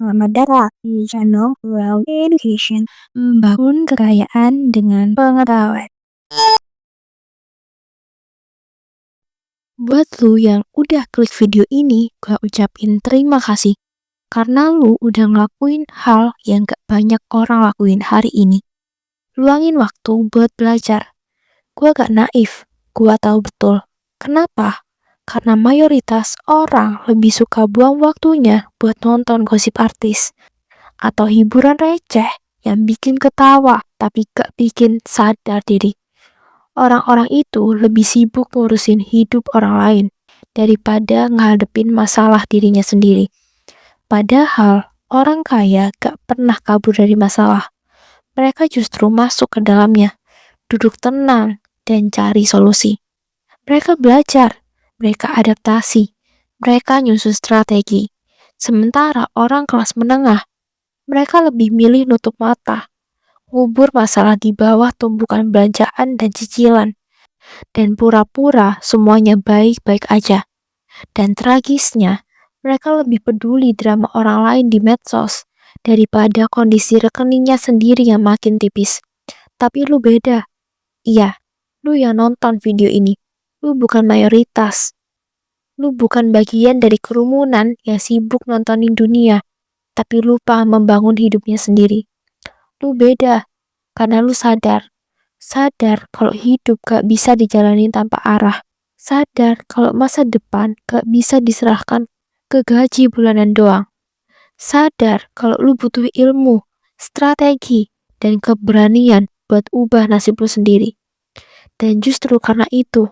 Selamat datang di channel Well Education, membangun kekayaan dengan pengetahuan. Buat lu yang udah klik video ini, gue ucapin terima kasih. Karena lu udah ngelakuin hal yang gak banyak orang lakuin hari ini. Luangin waktu buat belajar. Gue gak naif, gue tahu betul. Kenapa? Karena mayoritas orang lebih suka buang waktunya buat nonton gosip artis atau hiburan receh yang bikin ketawa tapi gak bikin sadar diri. Orang-orang itu lebih sibuk ngurusin hidup orang lain daripada ngadepin masalah dirinya sendiri. Padahal orang kaya gak pernah kabur dari masalah. Mereka justru masuk ke dalamnya, duduk tenang, dan cari solusi. Mereka belajar, mereka adaptasi, mereka nyusun strategi. Sementara orang kelas menengah, mereka lebih milih nutup mata, ngubur masalah di bawah tumpukan belanjaan dan cicilan, dan pura-pura semuanya baik-baik aja. Dan tragisnya, mereka lebih peduli drama orang lain di medsos daripada kondisi rekeningnya sendiri yang makin tipis. Tapi lu beda. Iya, lu yang nonton video ini. Lu bukan mayoritas. Lu bukan bagian dari kerumunan yang sibuk nontonin dunia, tapi lupa membangun hidupnya sendiri. Lu beda, karena lu sadar kalau hidup gak bisa dijalanin tanpa arah. Sadar kalau masa depan gak bisa diserahkan ke gaji bulanan doang. Sadar kalau lu butuh ilmu, strategi, dan keberanian buat ubah nasib lu sendiri. Dan justru karena itu,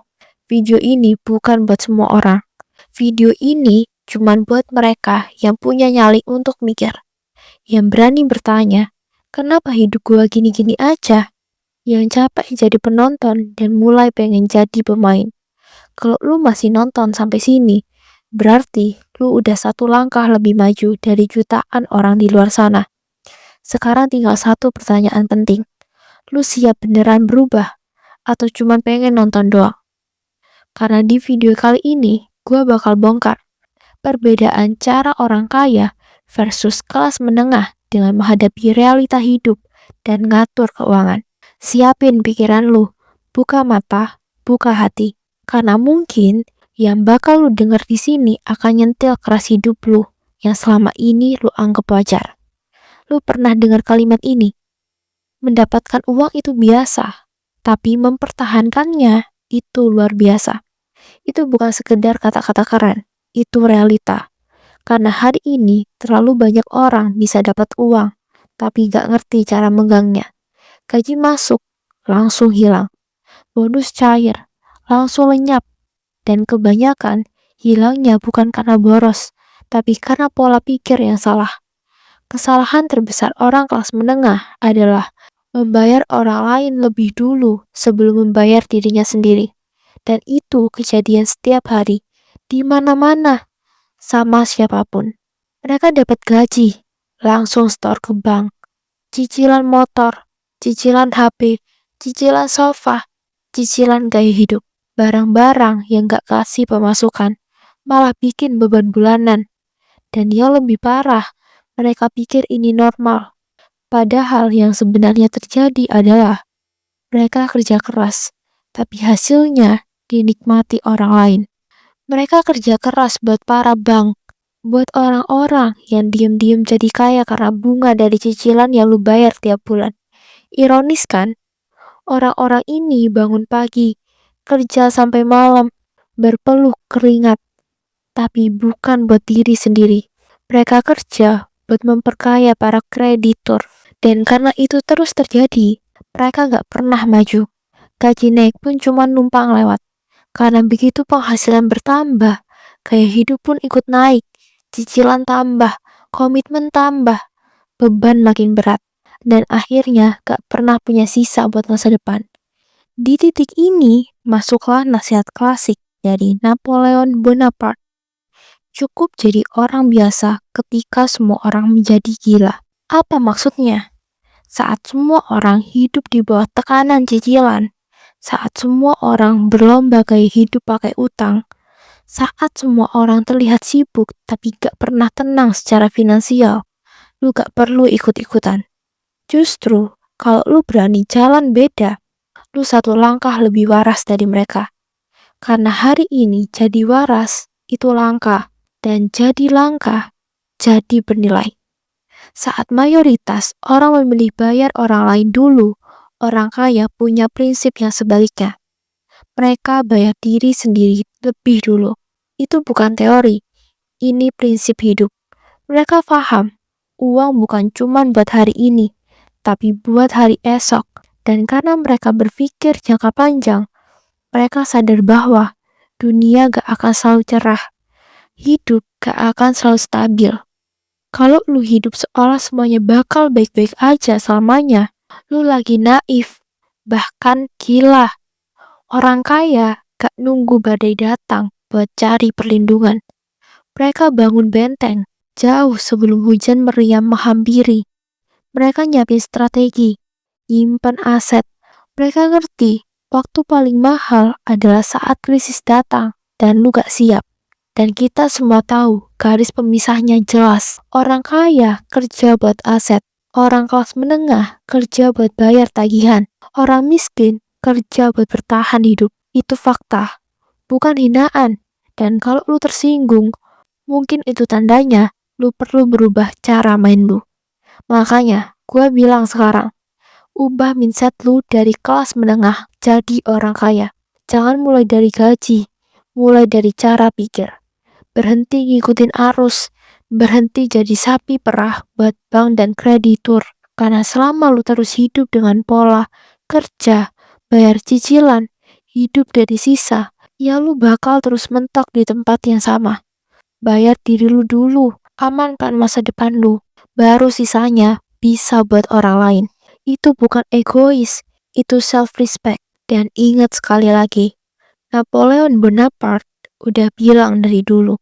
video ini bukan buat semua orang. Video ini cuman buat mereka yang punya nyali untuk mikir. Yang berani bertanya, kenapa hidup gua gini-gini aja? Yang capek jadi penonton dan mulai pengen jadi pemain. Kalau lu masih nonton sampai sini, berarti lu udah satu langkah lebih maju dari jutaan orang di luar sana. Sekarang tinggal satu pertanyaan penting. Lu siap beneran berubah? Atau cuma pengen nonton doang? Karena di video kali ini, gue bakal bongkar perbedaan cara orang kaya versus kelas menengah dengan menghadapi realita hidup dan ngatur keuangan. Siapin pikiran lu, buka mata, buka hati. Karena mungkin yang bakal lu denger di sini akan nyentil keras hidup lu yang selama ini lu anggap wajar. Lu pernah dengar kalimat ini? Mendapatkan uang itu biasa, tapi mempertahankannya itu luar biasa. Itu bukan sekedar kata-kata keren, itu realita. Karena hari ini terlalu banyak orang bisa dapat uang, tapi gak ngerti cara megangnya. Gaji masuk, langsung hilang. Bonus cair, langsung lenyap. Dan kebanyakan hilangnya bukan karena boros, tapi karena pola pikir yang salah. Kesalahan terbesar orang kelas menengah adalah membayar orang lain lebih dulu sebelum membayar dirinya sendiri. Dan itu kejadian setiap hari, di mana-mana, sama siapapun. Mereka dapat gaji, langsung store ke bank. Cicilan motor, cicilan HP, cicilan sofa, cicilan gaya hidup. Barang-barang yang gak kasih pemasukan, malah bikin beban bulanan. Dan yang lebih parah, mereka pikir ini normal. Padahal yang sebenarnya terjadi adalah mereka kerja keras, tapi hasilnya dinikmati orang lain. Mereka kerja keras buat para bank, buat orang-orang yang diem-diem jadi kaya karena bunga dari cicilan yang lu bayar tiap bulan. Ironis kan? Orang-orang ini bangun pagi, kerja sampai malam, berpeluh keringat, tapi bukan buat diri sendiri. Mereka kerja buat memperkaya para kreditur. Dan karena itu terus terjadi, mereka gak pernah maju. Gaji naik pun cuma numpang lewat. Karena begitu penghasilan bertambah, gaya hidup pun ikut naik, cicilan tambah, komitmen tambah, beban makin berat, dan akhirnya gak pernah punya sisa buat masa depan. Di titik ini, masuklah nasihat klasik dari Napoleon Bonaparte. Cukup jadi orang biasa ketika semua orang menjadi gila. Apa maksudnya? Saat semua orang hidup di bawah tekanan cicilan, saat semua orang berlomba gaya hidup pakai utang, saat semua orang terlihat sibuk tapi gak pernah tenang secara finansial, lu gak perlu ikut-ikutan. Justru, kalau lu berani jalan beda, lu satu langkah lebih waras dari mereka. Karena hari ini jadi waras itu langka, dan jadi langka jadi bernilai. Saat mayoritas orang memilih bayar orang lain dulu, orang kaya punya prinsip yang sebaliknya. Mereka bayar diri sendiri lebih dulu. Itu bukan teori, ini prinsip hidup. Mereka paham, uang bukan cuma buat hari ini, tapi buat hari esok. Dan karena mereka berpikir jangka panjang, mereka sadar bahwa dunia gak akan selalu cerah. Hidup gak akan selalu stabil. Kalau lu hidup seolah semuanya bakal baik-baik aja selamanya, lu lagi naif, bahkan gila. Orang kaya gak nunggu badai datang buat cari perlindungan. Mereka bangun benteng jauh sebelum hujan meriam menghampiri. Mereka nyiapin strategi, nyimpen aset. Mereka ngerti waktu paling mahal adalah saat krisis datang dan lu gak siap. Dan kita semua tahu garis pemisahnya jelas. Orang kaya kerja buat aset. Orang kelas menengah kerja buat bayar tagihan. Orang miskin kerja buat bertahan hidup. Itu fakta, bukan hinaan. Dan kalau lu tersinggung, mungkin itu tandanya lu perlu berubah cara main lu. Makanya, gue bilang sekarang, ubah mindset lu dari kelas menengah jadi orang kaya. Jangan mulai dari gaji, mulai dari cara pikir. Berhenti ngikutin arus, berhenti jadi sapi perah buat bank dan kreditur. Karena selama lu terus hidup dengan pola kerja, bayar cicilan, hidup dari sisa, ya lu bakal terus mentok di tempat yang sama. Bayar diri lu dulu, amankan masa depan lu, baru sisanya bisa buat orang lain. Itu bukan egois, itu self-respect. Dan ingat sekali lagi, Napoleon Bonaparte udah bilang dari dulu,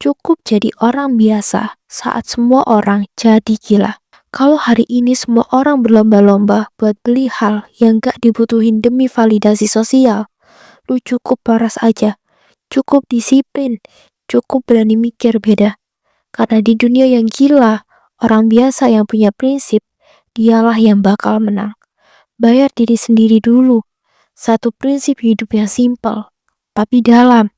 cukup jadi orang biasa saat semua orang jadi gila. Kalau hari ini semua orang berlomba-lomba buat beli hal yang gak dibutuhin demi validasi sosial, lu cukup waras aja, cukup disiplin, cukup berani mikir beda. Karena di dunia yang gila, orang biasa yang punya prinsip, dialah yang bakal menang. Bayar diri sendiri dulu. Satu prinsip hidup yang simpel, tapi dalam.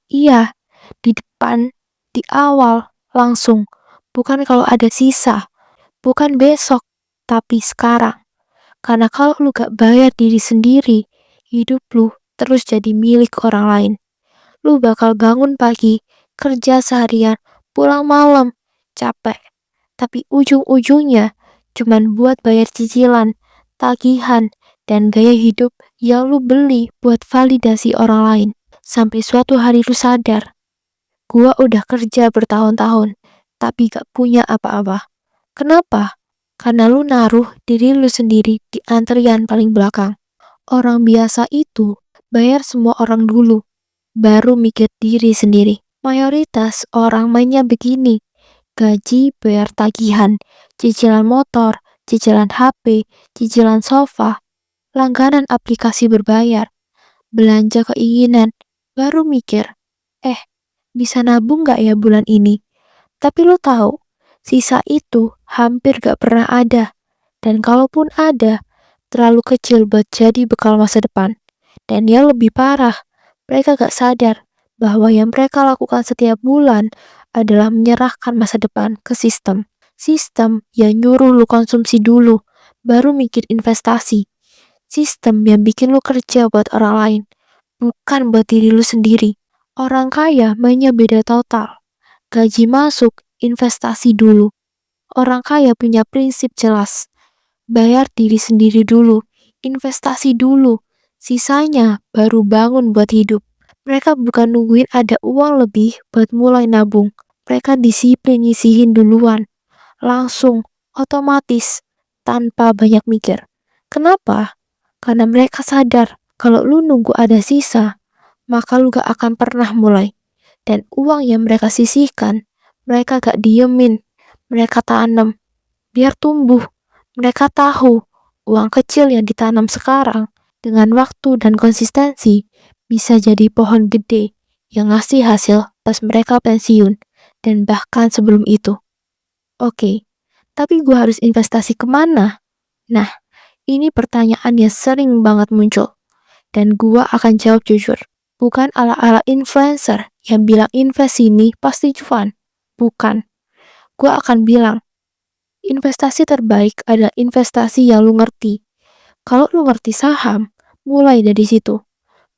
Iya, di depan, di awal, langsung. Bukan kalau ada sisa, bukan besok, tapi sekarang. Karena kalau lu gak bayar diri sendiri, hidup lu terus jadi milik orang lain. Lu bakal bangun pagi, kerja seharian, pulang malam, capek. Tapi ujung-ujungnya cuman buat bayar cicilan, tagihan, dan gaya hidup yang lu beli buat validasi orang lain. Sampai suatu hari lu sadar, gua udah kerja bertahun-tahun, tapi gak punya apa-apa. Kenapa? Karena lu naruh diri lu sendiri di antrian paling belakang. Orang biasa itu bayar semua orang dulu, baru mikir diri sendiri. Mayoritas orang mainnya begini, gaji bayar tagihan, cicilan motor, cicilan HP, cicilan sofa, langganan aplikasi berbayar, belanja keinginan, baru mikir, bisa nabung gak ya bulan ini? Tapi lu tahu, sisa itu hampir gak pernah ada. Dan kalaupun ada, terlalu kecil buat jadi bekal masa depan. Dan yang lebih parah, mereka gak sadar bahwa yang mereka lakukan setiap bulan adalah menyerahkan masa depan ke sistem. Sistem yang nyuruh lu konsumsi dulu, baru mikir investasi. Sistem yang bikin lu kerja buat orang lain, bukan buat diri lu sendiri. Orang kaya mainnya beda total. Gaji masuk, investasi dulu. Orang kaya punya prinsip jelas. Bayar diri sendiri dulu, investasi dulu. Sisanya baru bangun buat hidup. Mereka bukan nungguin ada uang lebih buat mulai nabung. Mereka disiplin nyisihin duluan. Langsung, otomatis, tanpa banyak mikir. Kenapa? Karena mereka sadar kalau lu nunggu ada sisa, maka lu gak akan pernah mulai. Dan uang yang mereka sisihkan, mereka gak diemin, mereka tanam, biar tumbuh. Mereka tahu, uang kecil yang ditanam sekarang, dengan waktu dan konsistensi, bisa jadi pohon gede yang ngasih hasil pas mereka pensiun, dan bahkan sebelum itu. Oke, Tapi gue harus investasi kemana? Nah, ini pertanyaan yang sering banget muncul. Dan gue akan jawab jujur. Bukan ala-ala influencer yang bilang invest sini pasti cuan. Bukan. Gue akan bilang, investasi terbaik adalah investasi yang lu ngerti. Kalau lu ngerti saham, mulai dari situ.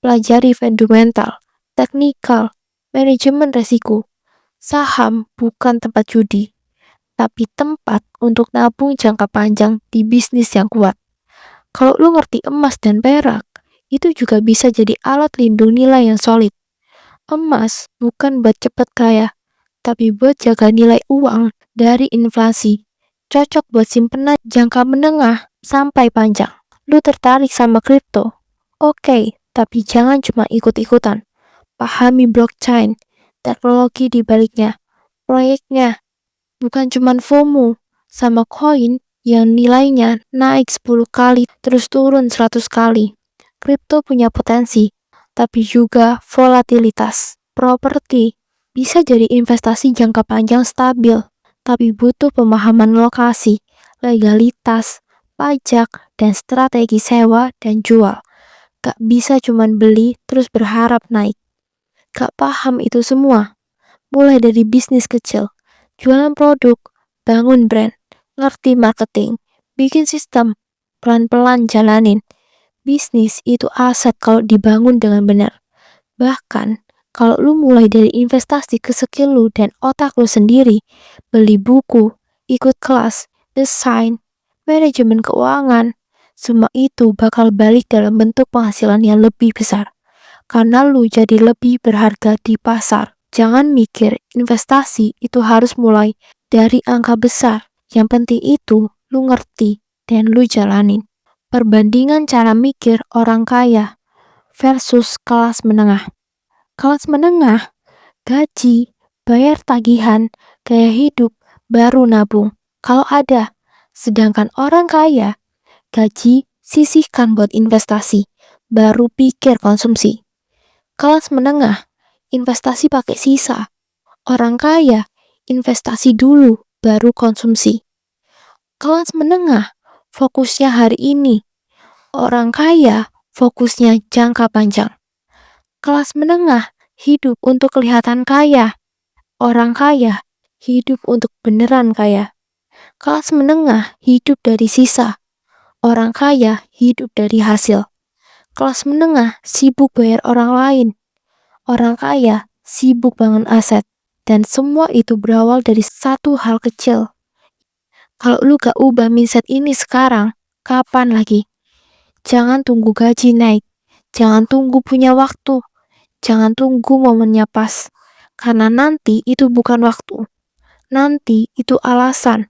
Pelajari fundamental, teknikal, manajemen resiko. Saham bukan tempat judi, tapi tempat untuk nabung jangka panjang di bisnis yang kuat. Kalau lu ngerti emas dan perak, itu juga bisa jadi alat lindung nilai yang solid. Emas bukan buat cepet kaya, tapi buat jaga nilai uang dari inflasi. Cocok buat simpenan jangka menengah sampai panjang. Lu tertarik sama kripto? Oke, tapi jangan cuma ikut-ikutan. Pahami blockchain, teknologi di baliknya, proyeknya. Bukan cuma FOMO sama koin yang nilainya naik 10 kali terus turun 100 kali. Kripto punya potensi, tapi juga volatilitas. Properti bisa jadi investasi jangka panjang stabil, tapi butuh pemahaman lokasi, legalitas, pajak, dan strategi sewa dan jual. Gak bisa cuman beli terus berharap naik. Gak paham itu semua. Mulai dari bisnis kecil, jualan produk, bangun brand, ngerti marketing, bikin sistem, pelan-pelan jalanin. Bisnis itu aset kalau dibangun dengan benar. Bahkan, kalau lu mulai dari investasi ke skill lu dan otak lu sendiri, beli buku, ikut kelas, desain, manajemen keuangan, semua itu bakal balik dalam bentuk penghasilan yang lebih besar. Karena lu jadi lebih berharga di pasar. Jangan mikir investasi itu harus mulai dari angka besar. Yang penting itu lu ngerti dan lu jalanin. Perbandingan cara mikir orang kaya versus kelas menengah. Kelas menengah, gaji, bayar tagihan, gaya hidup, baru nabung. Kalau ada. Sedangkan orang kaya, gaji, sisihkan buat investasi, baru pikir konsumsi. Kelas menengah, investasi pakai sisa. Orang kaya, investasi dulu, baru konsumsi. Kelas menengah, fokusnya hari ini. Orang kaya, fokusnya jangka panjang. Kelas menengah, hidup untuk kelihatan kaya. Orang kaya, hidup untuk beneran kaya. Kelas menengah, hidup dari sisa. Orang kaya, hidup dari hasil. Kelas menengah, sibuk bayar orang lain. Orang kaya, sibuk bangun aset. Dan semua itu berawal dari satu hal kecil. Kalau lu gak ubah mindset ini sekarang, kapan lagi? Jangan tunggu gaji naik. Jangan tunggu punya waktu. Jangan tunggu momennya pas. Karena nanti itu bukan waktu. Nanti itu alasan.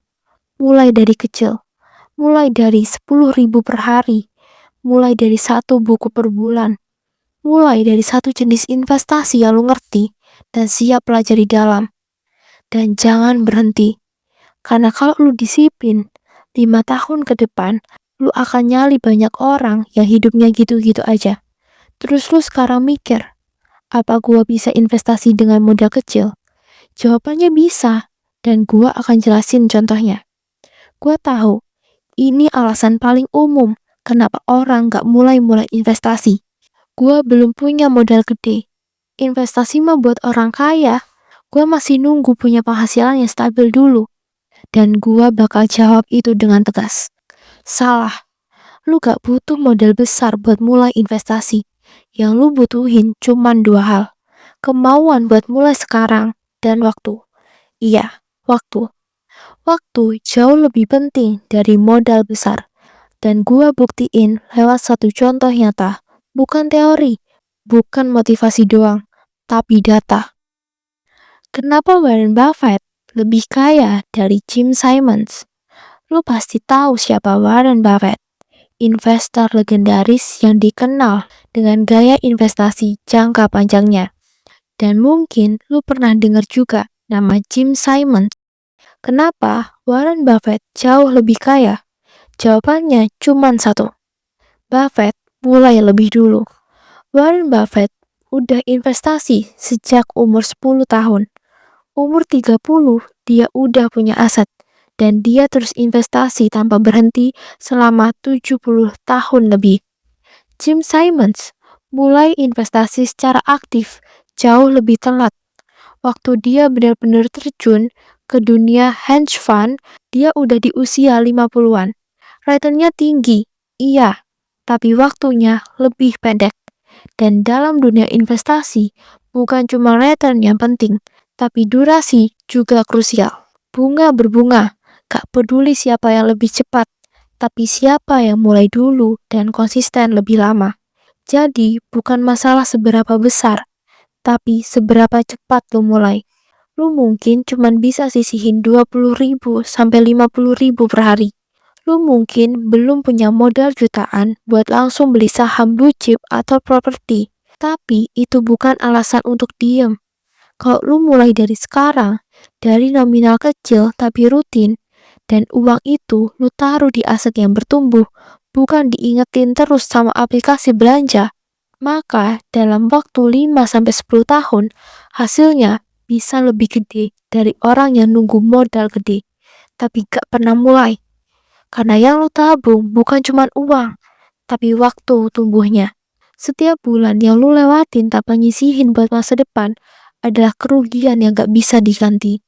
Mulai dari kecil. Mulai dari 10.000 per hari. Mulai dari 1 buku per bulan. Mulai dari 1 jenis investasi yang lu ngerti dan siap pelajari dalam. Dan jangan berhenti. Karena kalau lu disiplin, 5 tahun ke depan, lu akan nyali banyak orang yang hidupnya gitu-gitu aja. Terus lu sekarang mikir, apa gua bisa investasi dengan modal kecil? Jawabannya bisa, dan gua akan jelasin contohnya. Gua tahu, ini alasan paling umum kenapa orang gak mulai-mulai investasi. Gua belum punya modal gede. Investasi mah buat orang kaya. Gua masih nunggu punya penghasilan yang stabil dulu. Dan gua bakal jawab itu dengan tegas. Salah. Lu gak butuh modal besar buat mulai investasi. Yang lu butuhin cuman 2 hal. Kemauan buat mulai sekarang dan waktu. Iya, waktu. Waktu jauh lebih penting dari modal besar. Dan gua buktiin lewat satu contoh nyata. Bukan teori, bukan motivasi doang, tapi data. Kenapa Warren Buffett lebih kaya dari Jim Simons? Lu pasti tahu siapa Warren Buffett. Investor legendaris yang dikenal dengan gaya investasi jangka panjangnya. Dan mungkin lu pernah dengar juga nama Jim Simons. Kenapa Warren Buffett jauh lebih kaya? Jawabannya cuma satu. Buffett mulai lebih dulu. Warren Buffett udah investasi sejak umur 10 tahun. Umur 30, dia udah punya aset. dan dia terus investasi tanpa berhenti selama 70 tahun lebih. Jim Simons mulai investasi secara aktif jauh lebih telat. Waktu dia benar-benar terjun ke dunia hedge fund, dia udah di usia 50-an. Returnnya tinggi, iya, tapi waktunya lebih pendek. Dan dalam dunia investasi, bukan cuma return yang penting, tapi durasi juga krusial. Bunga berbunga, gak peduli siapa yang lebih cepat, tapi siapa yang mulai dulu dan konsisten lebih lama. Jadi, bukan masalah seberapa besar, tapi seberapa cepat lo mulai. Lo mungkin cuman bisa sisihin 20.000 sampai 50.000 per hari. Lu mungkin belum punya modal jutaan buat langsung beli saham blue chip atau properti, tapi itu bukan alasan untuk diem. Kalau lu mulai dari sekarang, dari nominal kecil tapi rutin, dan uang itu lu taruh di aset yang bertumbuh, bukan diingetin terus sama aplikasi belanja, maka dalam waktu 5-10 tahun, hasilnya bisa lebih gede dari orang yang nunggu modal gede, tapi gak pernah mulai. Karena yang lu tabung bukan cuma uang, tapi waktu tumbuhnya. Setiap bulan yang lu lewatin tanpa nyisihin buat masa depan adalah kerugian yang gak bisa diganti.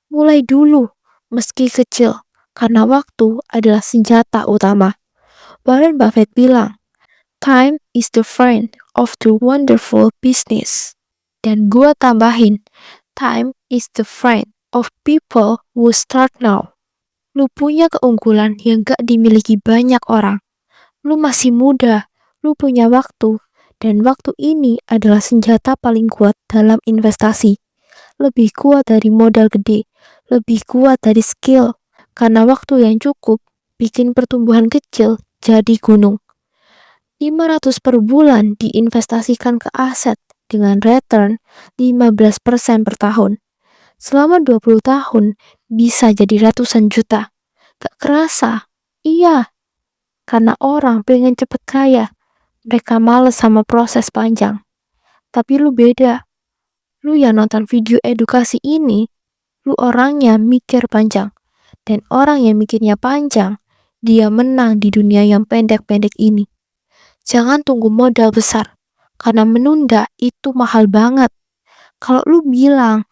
Mulai dulu, meski kecil, karena waktu adalah senjata utama. Warren Buffett bilang, "Time is the friend of the wonderful business." Dan gua tambahin, time is the friend of people who start now. Lu punya keunggulan yang gak dimiliki banyak orang. Lu masih muda, lu punya waktu, dan waktu ini adalah senjata paling kuat dalam investasi. Lebih kuat dari modal gede, lebih kuat dari skill, karena waktu yang cukup bikin pertumbuhan kecil jadi gunung. 500 per bulan diinvestasikan ke aset dengan return 15% per tahun. Selama 20 tahun, bisa jadi ratusan juta. Gak kerasa? Iya, karena orang pengen cepet kaya. Mereka males sama proses panjang. Tapi lu beda. Lu yang nonton video edukasi ini, lu orangnya mikir panjang. Dan orang yang mikirnya panjang, dia menang di dunia yang pendek-pendek ini. Jangan tunggu modal besar, karena menunda itu mahal banget. Kalau lu bilang,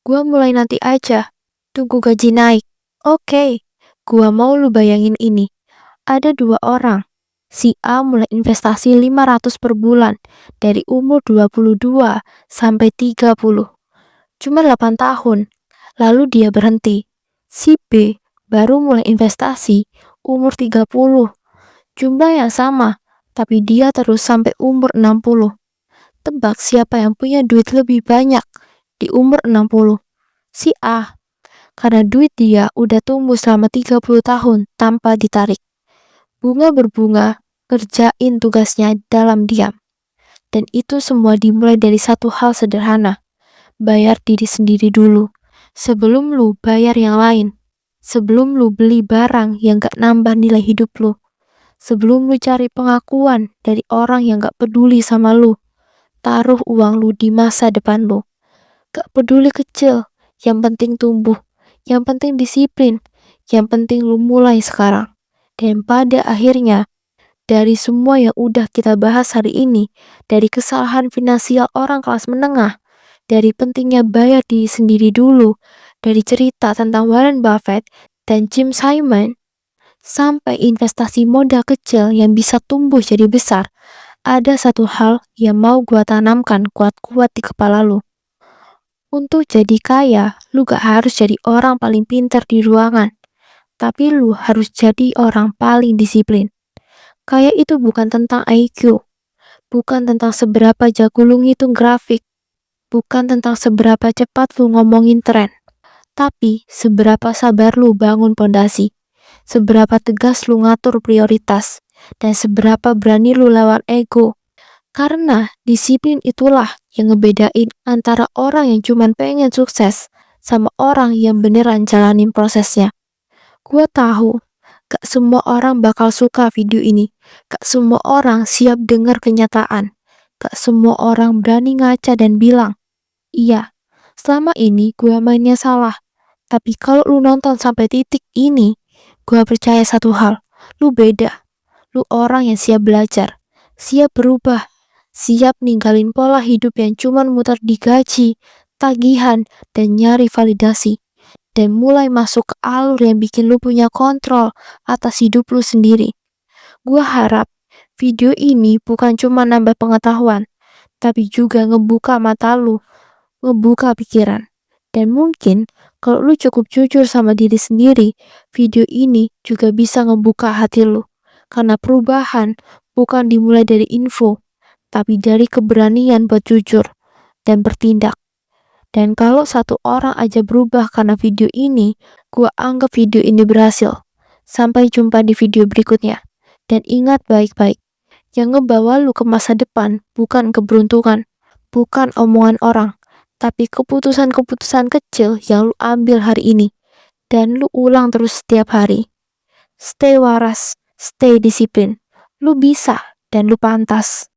gua mulai nanti aja, tunggu gaji naik. Oke, gua mau lu bayangin ini. Ada 2 orang. Si A mulai investasi 500 per bulan dari umur 22 sampai 30. Cuma 8 tahun. Lalu dia berhenti. Si B baru mulai investasi umur 30. Jumlah yang sama, tapi dia terus sampai umur 60. Tebak siapa yang punya duit lebih banyak di umur 60? Si A. Karena duit dia udah tumbuh selama 30 tahun tanpa ditarik. Bunga berbunga, kerjain tugasnya dalam diam. Dan itu semua dimulai dari satu hal sederhana. Bayar diri sendiri dulu. Sebelum lu bayar yang lain. Sebelum lu beli barang yang gak nambah nilai hidup lu. Sebelum lu cari pengakuan dari orang yang gak peduli sama lu. Taruh uang lu di masa depan lu. Gak peduli kecil, yang penting tumbuh. Yang penting disiplin. Yang penting lu mulai sekarang. Dan pada akhirnya, dari semua yang udah kita bahas hari ini, dari kesalahan finansial orang kelas menengah, dari pentingnya bayar diri sendiri dulu, dari cerita tentang Warren Buffett dan Jim Simon, sampai investasi modal kecil yang bisa tumbuh jadi besar, ada satu hal yang mau gua tanamkan kuat-kuat di kepala lu. Untuk jadi kaya, lu gak harus jadi orang paling pintar di ruangan. Tapi lu harus jadi orang paling disiplin. Kayak itu bukan tentang IQ, bukan tentang seberapa jago lu ngitung grafik, bukan tentang seberapa cepat lu ngomongin tren, tapi seberapa sabar lu bangun pondasi, seberapa tegas lu ngatur prioritas, dan seberapa berani lu lawan ego. Karena disiplin itulah yang ngebedain antara orang yang cuman pengen sukses sama orang yang beneran jalanin prosesnya. Gue tahu, gak semua orang bakal suka video ini. Gak semua orang siap dengar kenyataan. Gak semua orang berani ngaca dan bilang, iya, selama ini gue mainnya salah. Tapi kalau lu nonton sampai titik ini, gua percaya satu hal, lu beda. Lu orang yang siap belajar, siap berubah, siap ninggalin pola hidup yang cuman muter di gaji, tagihan, dan nyari validasi. Dan mulai masuk ke alur yang bikin lu punya kontrol atas hidup lu sendiri. Gua harap video ini bukan cuma nambah pengetahuan, tapi juga ngebuka mata lu, ngebuka pikiran. Dan mungkin kalau lu cukup jujur sama diri sendiri, video ini juga bisa ngebuka hati lu. Karena perubahan bukan dimulai dari info, tapi dari keberanian buat jujur dan bertindak. Dan kalau satu orang aja berubah karena video ini, gua anggap video ini berhasil. Sampai jumpa di video berikutnya. Dan ingat baik-baik, yang ngebawa lu ke masa depan bukan keberuntungan, bukan omongan orang, tapi keputusan-keputusan kecil yang lu ambil hari ini. Dan lu ulang terus setiap hari. Stay waras, stay disiplin. Lu bisa dan lu pantas.